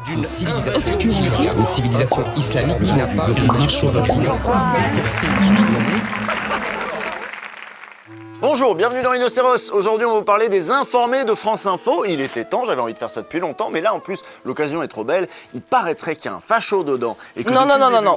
d'une civilisation une civilisation islamique qui n'a pas de marche occidentale. Bonjour, bienvenue dans Rhinocéros. Aujourd'hui, on va vous parler des informés de France Info. Il était temps, j'avais envie de faire ça depuis longtemps, mais là, en plus, l'occasion est trop belle. Il paraîtrait qu'il y a un facho dedans. Et que non,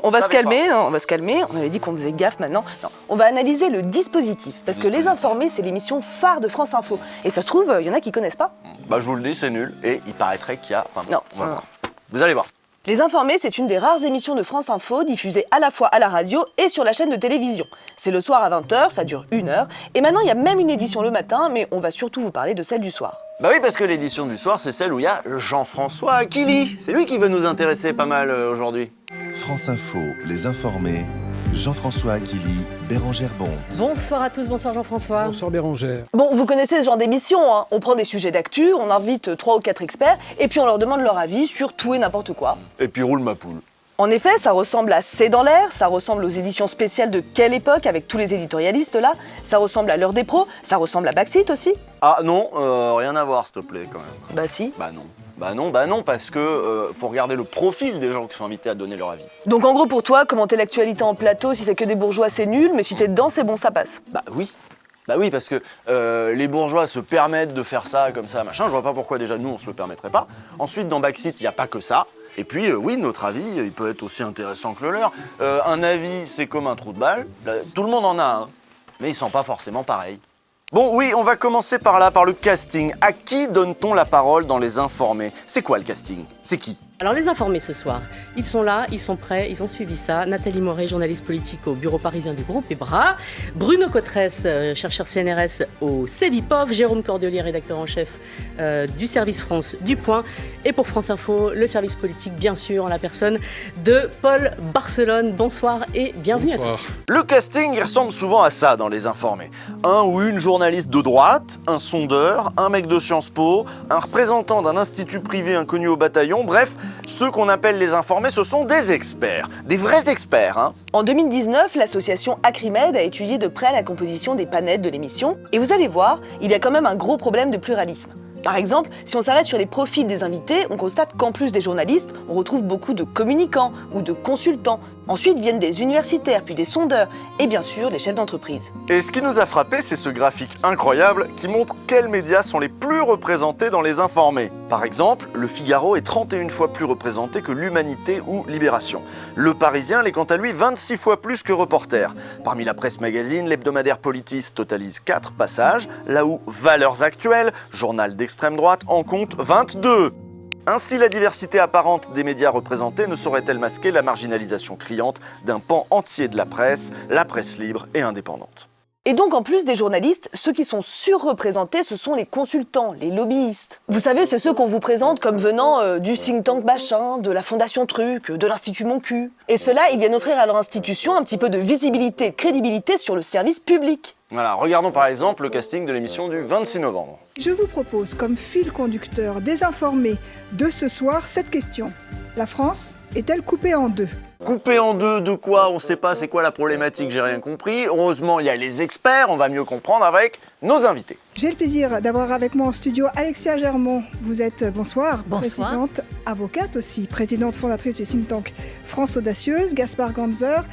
on va se calmer, on va se calmer. On avait dit qu'on faisait gaffe maintenant. Non, on va analyser le dispositif, parce que Les Informés, c'est l'émission phare de France Info. Et ça se trouve, il y en a qui connaissent pas. Bah, je vous le dis, c'est nul. Et il paraîtrait qu'il y a... Enfin, non. On va voir. Vous allez voir. Les Informés, c'est une des rares émissions de France Info diffusées à la fois à la radio et sur la chaîne de télévision. C'est le soir à 20h, ça dure 1 heure. Et maintenant, il y a même une édition le matin, mais on va surtout vous parler de celle du soir. Bah oui, parce que l'édition du soir, c'est celle où il y a Jean-François Akili. C'est lui qui veut nous intéresser pas mal aujourd'hui. France Info, Les Informés, Jean-François Akili, Bérangère Bonte. Bonsoir à tous, bonsoir Jean-François. Bonsoir Bérangère. Bon, vous connaissez ce genre d'émission, hein. On prend des sujets d'actu, on invite 3 ou 4 experts, et puis on leur demande leur avis sur tout et n'importe quoi. Et puis roule ma poule. En effet, ça ressemble à C'est dans l'air, ça ressemble aux éditions spéciales de Quelle époque avec tous les éditorialistes là, ça ressemble à L'heure des pros, ça ressemble à Backseat aussi. Ah non, rien à voir s'il te plaît quand même. Bah si. Bah non, parce que faut regarder le profil des gens qui sont invités à donner leur avis. Donc en gros pour toi, commenter l'actualité en plateau, si c'est que des bourgeois c'est nul, mais si t'es dedans c'est bon, ça passe. Bah oui, parce que les bourgeois se permettent de faire ça, comme ça, machin. Je vois pas pourquoi déjà nous on se le permettrait pas. Ensuite dans Backseat, il n'y a pas que ça. Et puis oui, notre avis, il peut être aussi intéressant que le leur. Un avis, c'est comme un trou de balle. Tout le monde en a un, mais ils sont pas forcément pareils. Bon oui, on va commencer par là, par le casting. À qui donne-t-on la parole dans Les Informés? C'est quoi le casting? C'est qui? Alors Les Informés ce soir, ils sont là, ils sont prêts, ils ont suivi ça. Nathalie Moret, journaliste politique au bureau parisien du groupe EBRA. Bruno Cotresse, chercheur CNRS au CEVIPOF. Jérôme Cordelier, rédacteur en chef du service France du Point. Et pour France Info, le service politique, bien sûr, en la personne de Paul Barcelone. Bonsoir et bienvenue à tous. Le casting, il ressemble souvent à ça dans Les Informés. Un ou une journaliste de droite, un sondeur, un mec de Sciences Po, un représentant d'un institut privé inconnu au bataillon, bref, ceux qu'on appelle les informés, ce sont des experts, des vrais experts, hein. En 2019, l'association Acrimed a étudié de près la composition des panels de l'émission, et vous allez voir, il y a quand même un gros problème de pluralisme. Par exemple, si on s'arrête sur les profils des invités, on constate qu'en plus des journalistes, on retrouve beaucoup de communicants ou de consultants. Ensuite viennent des universitaires, puis des sondeurs, et bien sûr les chefs d'entreprise. Et ce qui nous a frappé, c'est ce graphique incroyable qui montre quels médias sont les plus représentés dans Les Informés. Par exemple, Le Figaro est 31 fois plus représenté que l'Humanité ou Libération. Le Parisien l'est quant à lui 26 fois plus que Reporter. Parmi la presse magazine, l'hebdomadaire Politis totalise 4 passages, là où Valeurs Actuelles, journal d'extrême droite, en compte 22. Ainsi, la diversité apparente des médias représentés ne saurait-elle masquer la marginalisation criante d'un pan entier de la presse libre et indépendante. Et donc, en plus des journalistes, ceux qui sont surreprésentés, ce sont les consultants, les lobbyistes. Vous savez, c'est ceux qu'on vous présente comme venant du think tank machin, de la fondation truc, de l'Institut Mon Cul. Et ceux-là, ils viennent offrir à leur institution un petit peu de visibilité et de crédibilité sur le service public. Voilà, regardons par exemple le casting de l'émission du 26 novembre. Je vous propose comme fil conducteur des informés de ce soir cette question. La France est-elle coupée en deux ? Coupée en deux de quoi? On sait pas c'est quoi la problématique, j'ai rien compris. Heureusement, il y a les experts, on va mieux comprendre avec nos invités. J'ai le plaisir d'avoir avec moi en studio Alexia Germont. Vous êtes, bonsoir, présidente, avocate aussi, présidente fondatrice du think tank France Audacieuse, Gaspard Ganzer,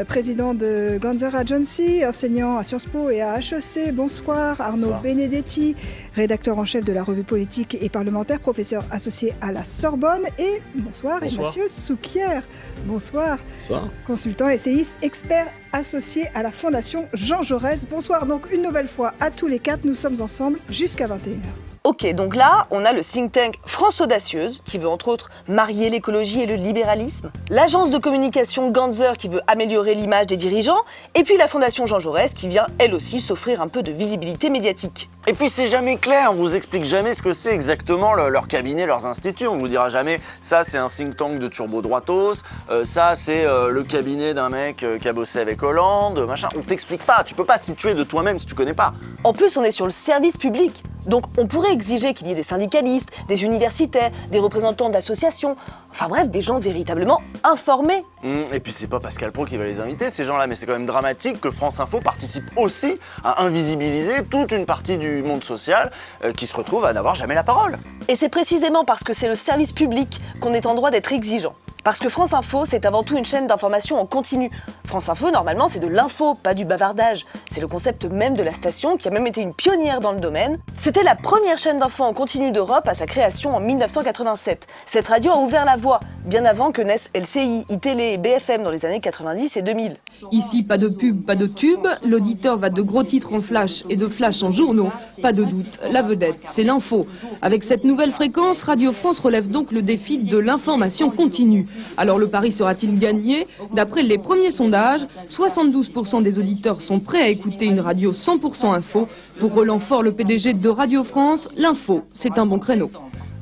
président de Ganzer Agency, enseignant à Sciences Po et à HEC. Bonsoir. Arnaud Benedetti, rédacteur en chef de la revue politique et parlementaire, professeur associé à la Sorbonne. Et bonsoir. Et Mathieu Souquier. Bonsoir. Bonsoir. Consultant, essayiste, expert associé à la Fondation Jean Jaurès. Bonsoir donc une nouvelle fois à tous les 4. Nous sommes ensemble jusqu'à 21h. Ok, donc là, on a le think tank France Audacieuse, qui veut entre autres marier l'écologie et le libéralisme, l'agence de communication Ganzer, qui veut améliorer l'image des dirigeants, et puis la Fondation Jean Jaurès, qui vient elle aussi s'offrir un peu de visibilité médiatique. Et puis c'est jamais clair, on vous explique jamais ce que c'est exactement leur cabinet, leurs instituts. On vous dira jamais, ça c'est un think tank de turbo-droitos, ça c'est le cabinet d'un mec qui a bossé avec Hollande, machin. On t'explique pas, tu peux pas situer de toi-même si tu connais pas. En plus, on est sur le service public. Donc on pourrait exiger qu'il y ait des syndicalistes, des universitaires, des représentants d'associations, enfin bref, des gens véritablement informés. Et puis c'est pas Pascal Praud qui va les inviter, ces gens-là, mais c'est quand même dramatique que France Info participe aussi à invisibiliser toute une partie du monde social qui se retrouve à n'avoir jamais la parole. Et c'est précisément parce que c'est le service public qu'on est en droit d'être exigeant. Parce que France Info, c'est avant tout une chaîne d'information en continu. France Info, normalement, c'est de l'info, pas du bavardage. C'est le concept même de la station, qui a même été une pionnière dans le domaine. C'était la première chaîne d'info en continu d'Europe à sa création en 1987. Cette radio a ouvert la voie, bien avant que naissent LCI, iTélé et BFM dans les années 90 et 2000. Ici, pas de pub, pas de tube. L'auditeur va de gros titres en flash et de flash en journaux. Pas de doute, la vedette, c'est l'info. Avec cette nouvelle fréquence, Radio France relève donc le défi de l'information continue. Alors le pari sera-t-il gagné? D'après les premiers sondages, 72% des auditeurs sont prêts à écouter une radio 100% info. Pour Roland Faure, le PDG de Radio France, l'info, c'est un bon créneau.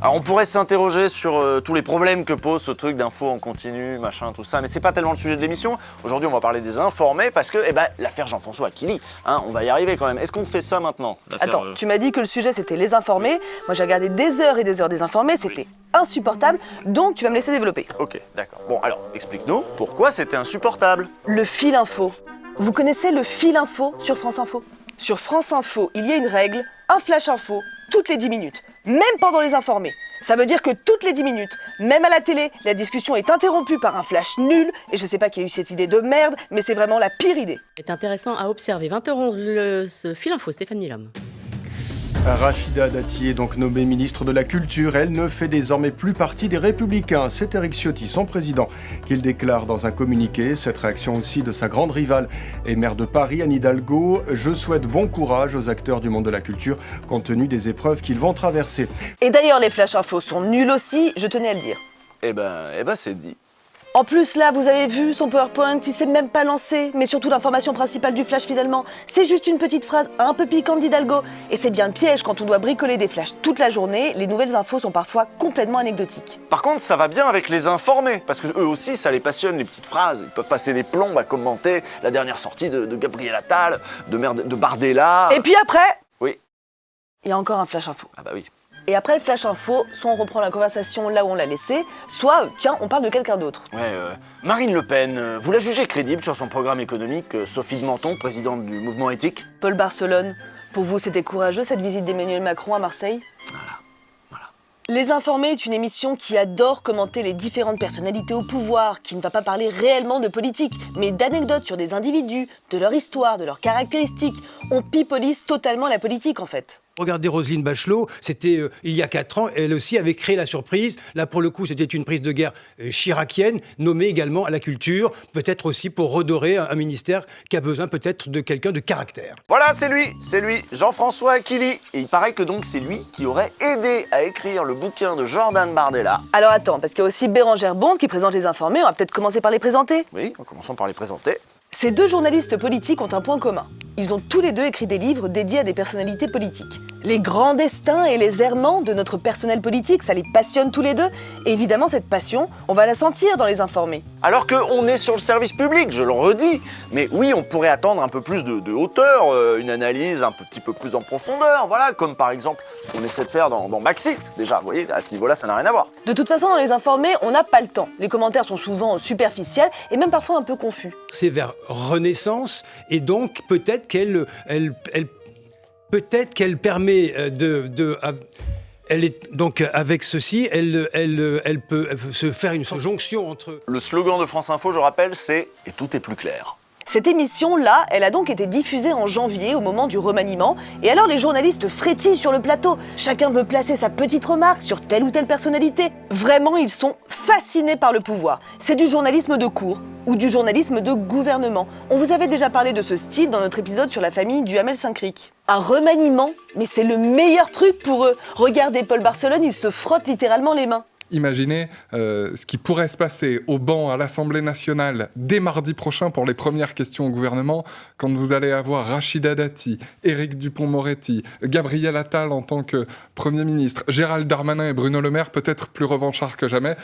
Alors on pourrait s'interroger sur tous les problèmes que pose ce truc d'info en continu, machin, tout ça, mais c'est pas tellement le sujet de l'émission. Aujourd'hui on va parler des informés parce que, l'affaire Jean-François Akili, on va y arriver quand même. Est-ce qu'on fait ça maintenant? Attends, tu m'as dit que le sujet c'était les informés. Moi j'ai regardé des heures et des heures des informés, c'était insupportable, donc tu vas me laisser développer. Ok, d'accord. Bon alors, explique-nous pourquoi c'était insupportable. Le fil info. Vous connaissez le fil info sur France Info? Sur France Info, il y a une règle, un flash info, toutes les 10 minutes, même pendant les informés. Ça veut dire que toutes les 10 minutes, même à la télé, la discussion est interrompue par un flash nul, et je sais pas qui a eu cette idée de merde, mais c'est vraiment la pire idée. C'est intéressant à observer. 20h11, ce fil info, Stéphane Milam. Rachida Dati est donc nommée ministre de la Culture. Elle ne fait désormais plus partie des Républicains. C'est Éric Ciotti, son président, qu'il déclare dans un communiqué. Cette réaction aussi de sa grande rivale et maire de Paris, Anne Hidalgo. Je souhaite bon courage aux acteurs du monde de la culture, compte tenu des épreuves qu'ils vont traverser. Et d'ailleurs, les flash infos sont nuls aussi, je tenais à le dire. Eh ben, c'est dit. En plus, là, vous avez vu son PowerPoint, il s'est même pas lancé. Mais surtout, l'information principale du flash, finalement, c'est juste une petite phrase un peu piquante d'Hidalgo. Et c'est bien le piège quand on doit bricoler des flashs toute la journée. Les nouvelles infos sont parfois complètement anecdotiques. Par contre, ça va bien avec les informés, parce que eux aussi, ça les passionne, les petites phrases. Ils peuvent passer des plombs à commenter la dernière sortie de Gabriel Attal, de Bardella. Et puis après, oui, il y a encore un flash info. Ah bah oui. Et après le flash info, soit on reprend la conversation là où on l'a laissée, soit, tiens, on parle de quelqu'un d'autre. Ouais, Marine Le Pen, vous la jugez crédible sur son programme économique, Sophie de Menton, présidente du mouvement éthique? Paul Barcelone, pour vous c'était courageux cette visite d'Emmanuel Macron à Marseille? Voilà. Les Informés est une émission qui adore commenter les différentes personnalités au pouvoir, qui ne va pas parler réellement de politique, mais d'anecdotes sur des individus, de leur histoire, de leurs caractéristiques. On pipolise totalement la politique en fait. Regardez Roselyne Bachelot, c'était il y a 4 ans, elle aussi avait créé la surprise. Là, pour le coup, c'était une prise de guerre chiracienne, nommée également à la culture, peut-être aussi pour redorer un ministère qui a besoin peut-être de quelqu'un de caractère. Voilà, c'est lui, Jean-François Akili. Et il paraît que donc c'est lui qui aurait aidé à écrire le bouquin de Jordan Bardella. Alors attends, parce qu'il y a aussi Bérengère Bond qui présente les Informés, on va peut-être commencer par les présenter. Oui, commençons par les présenter. Ces deux journalistes politiques ont un point commun. Ils ont tous les deux écrit des livres dédiés à des personnalités politiques. Les grands destins et les errements de notre personnel politique, ça les passionne tous les deux. Et évidemment, cette passion, on va la sentir dans les Informés. Alors qu'on est sur le service public, je le redis. Mais oui, on pourrait attendre un peu plus de hauteur, une analyse un petit peu plus en profondeur, voilà, comme par exemple ce qu'on essaie de faire dans Maxit. Déjà, vous voyez, à ce niveau-là, ça n'a rien à voir. De toute façon, dans les Informés, on n'a pas le temps. Les commentaires sont souvent superficiels et même parfois un peu confus. C'est vers Renaissance, et donc peut-être qu'elle permet elle est donc avec ceci, elle peut se faire une jonction entre. Le slogan de France Info, je rappelle, c'est « Et tout est plus clair ». Cette émission-là, elle a donc été diffusée en janvier au moment du remaniement, et alors les journalistes frétillent sur le plateau. Chacun veut placer sa petite remarque sur telle ou telle personnalité. Vraiment, ils sont fascinés par le pouvoir. C'est du journalisme de cour ou du journalisme de gouvernement. On vous avait déjà parlé de ce style dans notre épisode sur la famille Duhamel Saint-Cricq. Un remaniement, mais c'est le meilleur truc pour eux. Regardez Paul Barcelone, il se frotte littéralement les mains. Imaginez ce qui pourrait se passer au banc à l'Assemblée nationale dès mardi prochain pour les premières questions au gouvernement, quand vous allez avoir Rachida Dati, Éric Dupond-Moretti, Gabriel Attal en tant que Premier ministre, Gérald Darmanin et Bruno Le Maire, peut-être plus revanchards que jamais.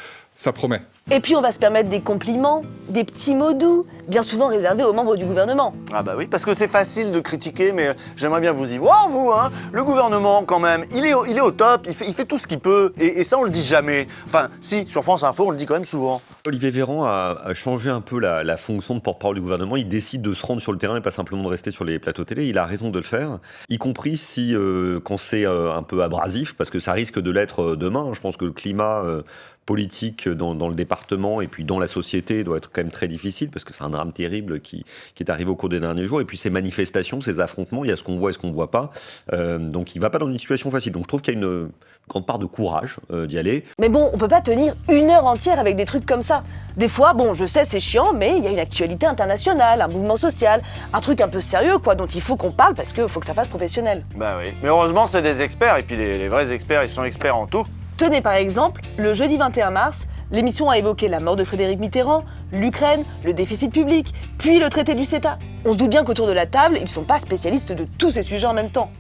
Ça promet. Et puis on va se permettre des compliments, des petits mots doux, bien souvent réservés aux membres du gouvernement. Ah bah oui, parce que c'est facile de critiquer, mais j'aimerais bien vous y voir, vous, hein. Le gouvernement, quand même, il est au top, il fait tout ce qu'il peut, et ça, on le dit jamais. Enfin, si, sur France Info, on le dit quand même souvent. Olivier Véran a changé un peu la fonction de porte-parole du gouvernement. Il décide de se rendre sur le terrain et pas simplement de rester sur les plateaux télé. Il a raison de le faire, y compris si, quand c'est un peu abrasif, parce que ça risque de l'être demain. Je pense que le climat politique dans le département et puis dans la société doit être quand même très difficile, parce que c'est un drame terrible qui est arrivé au cours des derniers jours. Et puis ces manifestations, ces affrontements, il y a ce qu'on voit et ce qu'on ne voit pas. Donc il ne va pas dans une situation facile. Donc je trouve qu'il y a une grande part de courage d'y aller. Mais bon, on peut pas tenir 1 heure entière avec des trucs comme ça. Des fois, bon, je sais, c'est chiant, mais il y a une actualité internationale, un mouvement social, un truc un peu sérieux, quoi, dont il faut qu'on parle parce qu'il faut que ça fasse professionnel. Bah oui, mais heureusement, c'est des experts, et puis les vrais experts, ils sont experts en tout. Tenez par exemple, le jeudi 21 mars, l'émission a évoqué la mort de Frédéric Mitterrand, l'Ukraine, le déficit public, puis le traité du CETA. On se doute bien qu'autour de la table, ils sont pas spécialistes de tous ces sujets en même temps.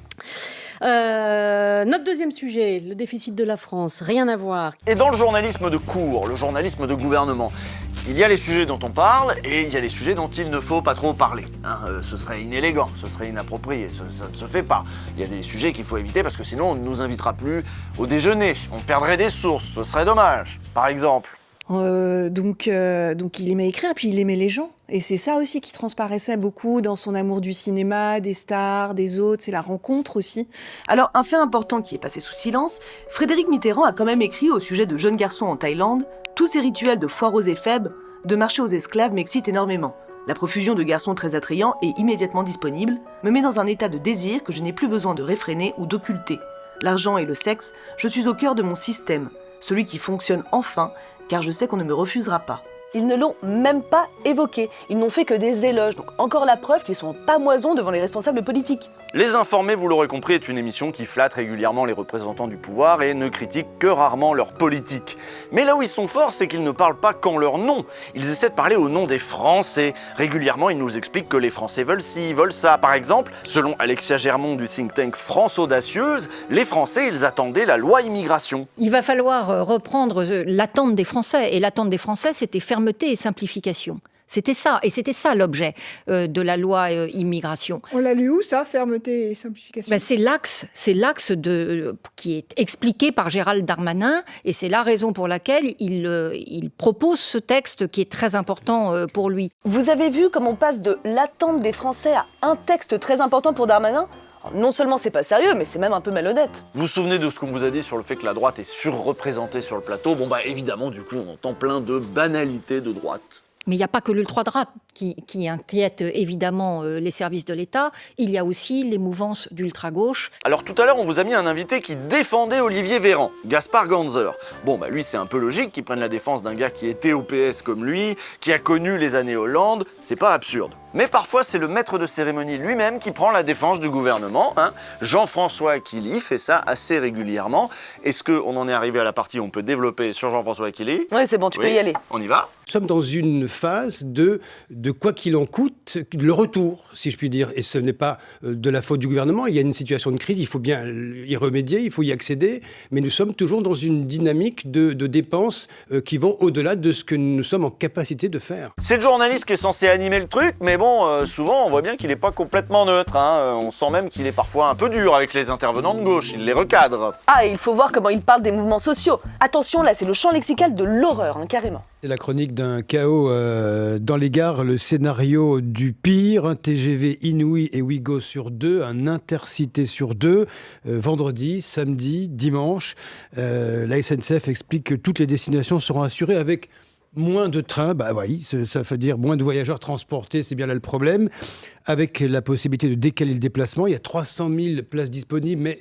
Notre deuxième sujet, le déficit de la France, rien à voir. Et dans le journalisme de cour, le journalisme de gouvernement, il y a les sujets dont on parle et il y a les sujets dont il ne faut pas trop parler. Ce serait inélégant, ce serait inapproprié, ça ne se fait pas. Il y a des sujets qu'il faut éviter parce que sinon on ne nous invitera plus au déjeuner, on perdrait des sources, ce serait dommage. Par exemple. Donc il aimait écrire, puis il aimait les gens. Et c'est ça aussi qui transparaissait beaucoup dans son amour du cinéma, des stars, des autres, c'est la rencontre aussi. Alors, un fait important qui est passé sous silence, Frédéric Mitterrand a quand même écrit au sujet de jeunes garçons en Thaïlande « Tous ces rituels de foire aux éphèbes, de marché aux esclaves m'excitent énormément. La profusion de garçons très attrayants et immédiatement disponibles me met dans un état de désir que je n'ai plus besoin de réfréner ou d'occulter. L'argent et le sexe, je suis au cœur de mon système, celui qui fonctionne enfin, car je sais qu'on ne me refusera pas. » Ils ne l'ont même pas évoqué, ils n'ont fait que des éloges, donc encore la preuve qu'ils sont en pamoison devant les responsables politiques. Les Informés, vous l'aurez compris, est une émission qui flatte régulièrement les représentants du pouvoir et ne critique que rarement leur politique. Mais là où ils sont forts, c'est qu'ils ne parlent pas qu'en leur nom. Ils essaient de parler au nom des Français. Régulièrement, ils nous expliquent que les Français veulent ci, veulent ça. Par exemple, selon Alexia Germont du think tank France Audacieuse, les Français, ils attendaient la loi immigration. Il va falloir reprendre l'attente des Français. Et l'attente des Français, c'était fermeté et simplification. C'était ça, et c'était ça l'objet de la loi immigration. On l'a lu où ça, fermeté et simplification? C'est l'axe qui est expliqué par Gérald Darmanin, et c'est la raison pour laquelle il propose ce texte qui est très important pour lui. Vous avez vu comme on passe de l'attente des Français à un texte très important pour Darmanin? Alors, non seulement c'est pas sérieux, mais c'est même un peu malhonnête. Vous vous souvenez de ce qu'on vous a dit sur le fait que la droite est surreprésentée sur le plateau? Bon évidemment, du coup, on entend plein de banalités de droite. Mais il n'y a pas que l'ultra-droite qui inquiète évidemment les services de l'État. Il y a aussi les mouvances d'ultra-gauche. Alors tout à l'heure, on vous a mis un invité qui défendait Olivier Véran, Gaspard Ganzer. Bon, lui, c'est un peu logique qu'il prenne la défense d'un gars qui était au PS comme lui, qui a connu les années Hollande. C'est pas absurde. Mais parfois, c'est le maître de cérémonie lui-même qui prend la défense du gouvernement. Jean-François Aquili fait ça assez régulièrement. Est-ce qu'on en est arrivé à la partie où on peut développer sur Jean-François Aquili? Oui, c'est bon, tu peux y aller. On y va? Nous sommes dans une phase de quoi qu'il en coûte, le retour, si je puis dire. Et ce n'est pas de la faute du gouvernement. Il y a une situation de crise, il faut bien y remédier, il faut y accéder. Mais nous sommes toujours dans une dynamique de dépenses qui vont au-delà de ce que nous sommes en capacité de faire. C'est le journaliste qui est censé animer le truc, mais bon, souvent on voit bien qu'il n'est pas complètement neutre. On sent même qu'il est parfois un peu dur avec les intervenants de gauche, il les recadre. Ah, et il faut voir comment il parle des mouvements sociaux. Attention, là, c'est le champ lexical de l'horreur, carrément. C'est la chronique d'un chaos dans les gares, le scénario du pire, un TGV Inouï et Ouigo sur 2, un Intercité sur 2, vendredi, samedi, dimanche. La SNCF explique que toutes les destinations seront assurées avec moins de trains. Oui, ça veut dire moins de voyageurs transportés, c'est bien là le problème. Avec la possibilité de décaler le déplacement, il y a 300 000 places disponibles, mais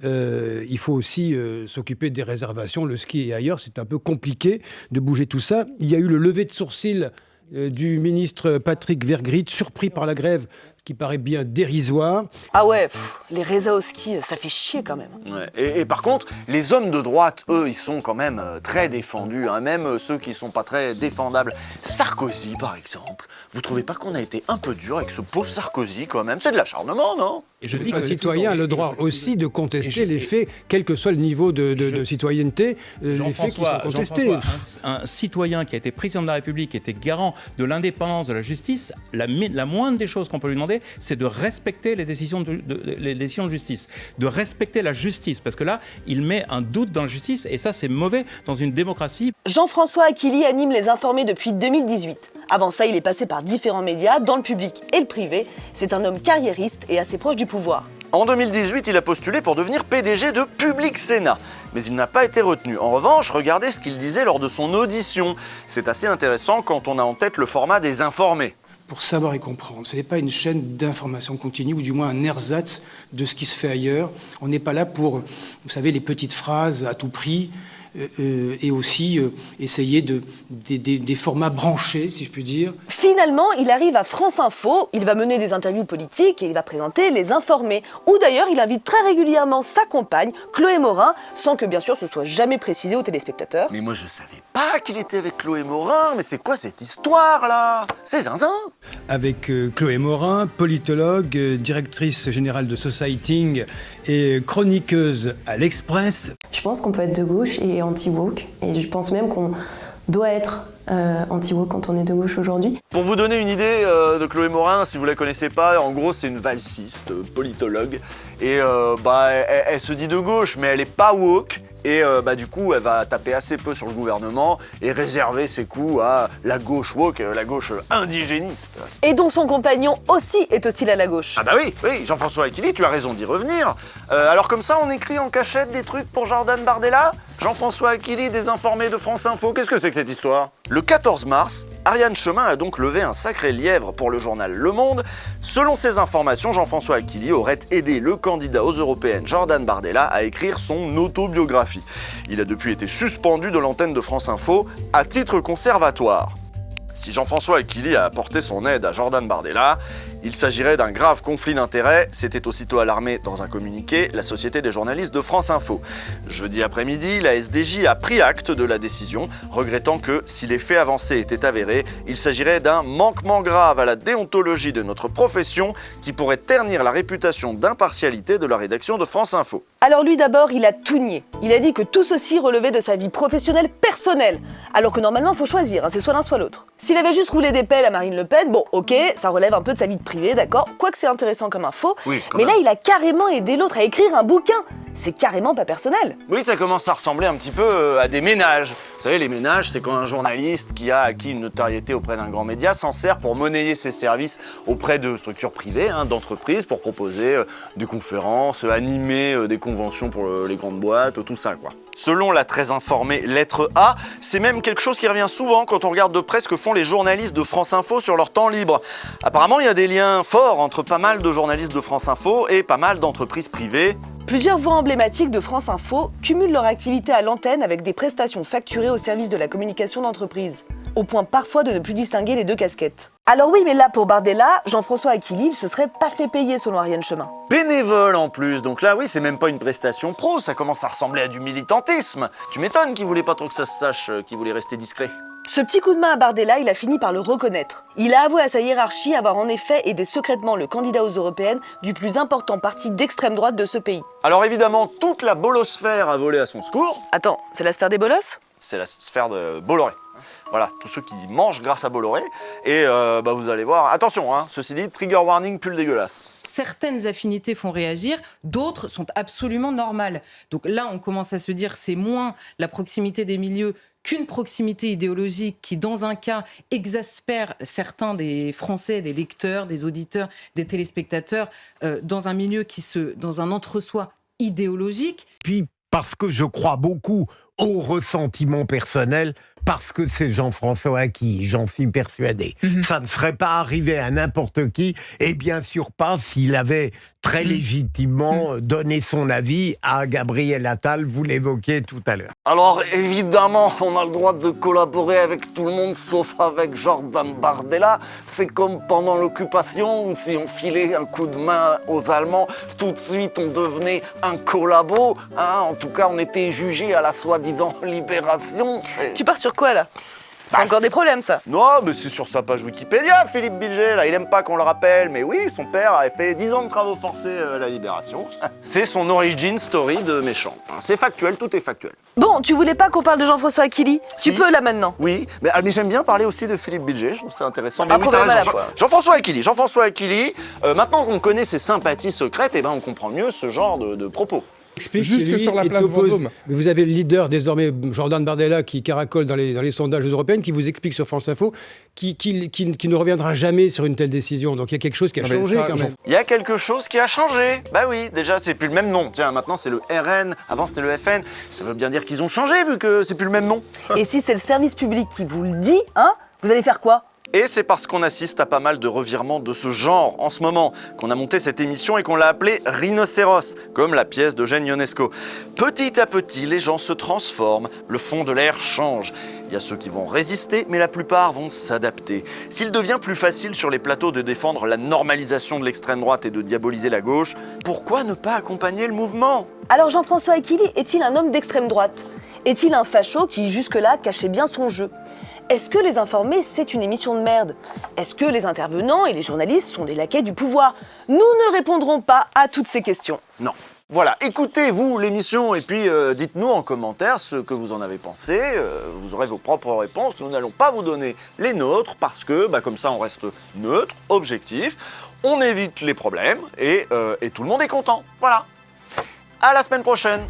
il faut aussi s'occuper des réservations, le ski et ailleurs, c'est un peu compliqué de bouger tout ça. Il y a eu le lever de sourcil du ministre Patrick Vergrit, surpris par la grève qui paraît bien dérisoire. Ah ouais, les Rezaoski, ça fait chier quand même. Ouais. Et par contre, les hommes de droite, eux, ils sont quand même très défendus, hein, même ceux qui sont pas très défendables. Sarkozy, par exemple. Vous trouvez pas qu'on a été un peu dur avec ce pauvre Sarkozy quand même? C'est de l'acharnement, non? Et je dis que le citoyen a le droit aussi de contester les faits, quel que soit le niveau de citoyenneté, les faits qui sont contestés. Un citoyen qui a été président de la République, qui était garant de l'indépendance de la justice, la moindre des choses qu'on peut lui demander, c'est de respecter les décisions de justice, de respecter la justice, parce que là, il met un doute dans la justice, et ça, c'est mauvais dans une démocratie. Jean-François Aquili anime Les Informés depuis 2018. Avant ça, il est passé par différents médias, dans le public et le privé. C'est un homme carriériste et assez proche du pouvoir. En 2018, il a postulé pour devenir PDG de Public Sénat, mais il n'a pas été retenu. En revanche, regardez ce qu'il disait lors de son audition. C'est assez intéressant quand on a en tête le format des Informés. Pour savoir et comprendre, ce n'est pas une chaîne d'information continue, ou du moins un ersatz de ce qui se fait ailleurs. On n'est pas là pour, vous savez, les petites phrases à tout prix, et aussi essayer des formats branchés, si je puis dire. Finalement, il arrive à France Info, il va mener des interviews politiques et il va présenter Les Informés, où d'ailleurs il invite très régulièrement sa compagne, Chloé Morin, sans que bien sûr ce soit jamais précisé aux téléspectateurs. Mais moi je savais pas qu'il était avec Chloé Morin, mais c'est quoi cette histoire là? C'est zinzin. Avec Chloé Morin, politologue, directrice générale de Societing et chroniqueuse à l'Express. Je pense qu'on peut être de gauche et anti-woke, et je pense même qu'on doit être anti-woke quand on est de gauche aujourd'hui. Pour vous donner une idée de Chloé Morin, si vous la connaissez pas, en gros c'est une valsiste, politologue, et elle se dit de gauche, mais elle est pas woke. Et du coup, elle va taper assez peu sur le gouvernement et réserver ses coups à la gauche woke, la gauche indigéniste. Et dont son compagnon aussi est hostile à la gauche. Ah bah oui, Jean-François Aquili, tu as raison d'y revenir. Alors comme ça, on écrit en cachette des trucs pour Jordan Bardella? Jean-François Aquili, des Informés de France Info, qu'est-ce que c'est que cette histoire? Le 14 mars, Ariane Chemin a donc levé un sacré lièvre pour le journal Le Monde. Selon ses informations, Jean-François Aquili aurait aidé le candidat aux européennes Jordan Bardella à écrire son autobiographie. Il a depuis été suspendu de l'antenne de France Info à titre conservatoire. Si Jean-François Aquili a apporté son aide à Jordan Bardella, il s'agirait d'un grave conflit d'intérêts, s'était aussitôt alarmé dans un communiqué la Société des journalistes de France Info. Jeudi après-midi, la SDJ a pris acte de la décision, regrettant que, si les faits avancés étaient avérés, il s'agirait d'un manquement grave à la déontologie de notre profession qui pourrait ternir la réputation d'impartialité de la rédaction de France Info. Alors lui d'abord, il a tout nié. Il a dit que tout ceci relevait de sa vie professionnelle personnelle. Alors que normalement, il faut choisir, c'est soit l'un soit l'autre. S'il avait juste roulé des pelles à Marine Le Pen, bon ok, ça relève un peu de sa vie privée, d'accord, quoique c'est intéressant comme info, mais là il a carrément aidé l'autre à écrire un bouquin. C'est carrément pas personnel. Oui, ça commence à ressembler un petit peu à des ménages. Vous savez, les ménages, c'est quand un journaliste qui a acquis une notoriété auprès d'un grand média s'en sert pour monnayer ses services auprès de structures privées, d'entreprises, pour proposer des conférences, animer des conventions pour les grandes boîtes, tout ça quoi. Selon la très informée lettre A, c'est même quelque chose qui revient souvent quand on regarde de près ce que font les journalistes de France Info sur leur temps libre. Apparemment, il y a des liens forts entre pas mal de journalistes de France Info et pas mal d'entreprises privées. Plusieurs voix emblématiques de France Info cumulent leur activité à l'antenne avec des prestations facturées au service de la communication d'entreprise, au point parfois de ne plus distinguer les deux casquettes. Alors oui, mais là pour Bardella, Jean-François Aquili ne se serait pas fait payer selon Ariane Chemin. Bénévole en plus, donc là oui, c'est même pas une prestation pro, ça commence à ressembler à du militantisme. Tu m'étonnes qu'il voulait pas trop que ça se sache, qu'il voulait rester discret. Ce petit coup de main à Bardella, il a fini par le reconnaître. Il a avoué à sa hiérarchie avoir en effet aidé secrètement le candidat aux européennes du plus important parti d'extrême droite de ce pays. Alors évidemment, toute la bolosphère a volé à son secours. Attends, c'est la sphère des bolos? C'est la sphère de Bolloré. Voilà, tous ceux qui mangent grâce à Bolloré. Et vous allez voir, attention, ceci dit, trigger warning, pull dégueulasse. Certaines affinités font réagir, d'autres sont absolument normales. Donc là, on commence à se dire c'est moins la proximité des milieux qu'une proximité idéologique qui, dans un cas, exaspère certains des Français, des lecteurs, des auditeurs, des téléspectateurs, dans un milieu dans un entre-soi idéologique. Puis, parce que je crois beaucoup au ressentiment personnel, parce que c'est Jean-François Aquili, j'en suis persuadé. Ça ne serait pas arrivé à n'importe qui, et bien sûr pas s'il avait très légitimement donner son avis à Gabriel Attal, vous l'évoquiez tout à l'heure. Alors évidemment, on a le droit de collaborer avec tout le monde sauf avec Jordan Bardella. C'est comme pendant l'occupation, où si on filait un coup de main aux Allemands, tout de suite on devenait un collabo. En tout cas, on était jugé à la soi-disant libération. Tu pars sur quoi là? C'est encore des problèmes, ça. Non, mais c'est sur sa page Wikipédia, Philippe Bilger, là. Il aime pas qu'on le rappelle, mais oui, son père avait fait 10 ans de travaux forcés à la Libération. C'est son origin story de méchant. C'est factuel, tout est factuel. Bon, tu voulais pas qu'on parle de Jean-François Aquili? Tu peux, là, maintenant. Oui, mais j'aime bien parler aussi de Philippe Bilger, je trouve ça intéressant. Mais Un oui, problème t'as à la raison. fois. Jean-François Aquili, maintenant qu'on connaît ses sympathies secrètes, on comprend mieux ce genre de propos. Explique Juste que lui sur la est place Vendôme. Mais vous avez le leader désormais, Jordan Bardella, qui caracole dans les sondages européens, qui vous explique sur France Info qu'il ne reviendra jamais sur une telle décision. Donc il y a quelque chose qui a changé quand même. Il y a quelque chose qui a changé. Bah oui, déjà c'est plus le même nom. Tiens, maintenant c'est le RN, avant c'était le FN. Ça veut bien dire qu'ils ont changé vu que c'est plus le même nom. Et si c'est le service public qui vous le dit, vous allez faire quoi? Et c'est parce qu'on assiste à pas mal de revirements de ce genre en ce moment qu'on a monté cette émission et qu'on l'a appelée Rhinocéros, comme la pièce d'Eugène Ionesco. Petit à petit, les gens se transforment, le fond de l'air change. Il y a ceux qui vont résister, mais la plupart vont s'adapter. S'il devient plus facile sur les plateaux de défendre la normalisation de l'extrême droite et de diaboliser la gauche, pourquoi ne pas accompagner le mouvement? Alors Jean-François Aquili est-il un homme d'extrême droite? Est-il un facho qui, jusque-là, cachait bien son jeu? Est-ce que Les Informés, c'est une émission de merde? Est-ce que les intervenants et les journalistes sont des laquais du pouvoir? Nous ne répondrons pas à toutes ces questions. Non. Voilà, écoutez-vous l'émission et puis dites-nous en commentaire ce que vous en avez pensé. Vous aurez vos propres réponses. Nous n'allons pas vous donner les nôtres parce que, comme ça, on reste neutre, objectif. On évite les problèmes et tout le monde est content. Voilà. À la semaine prochaine.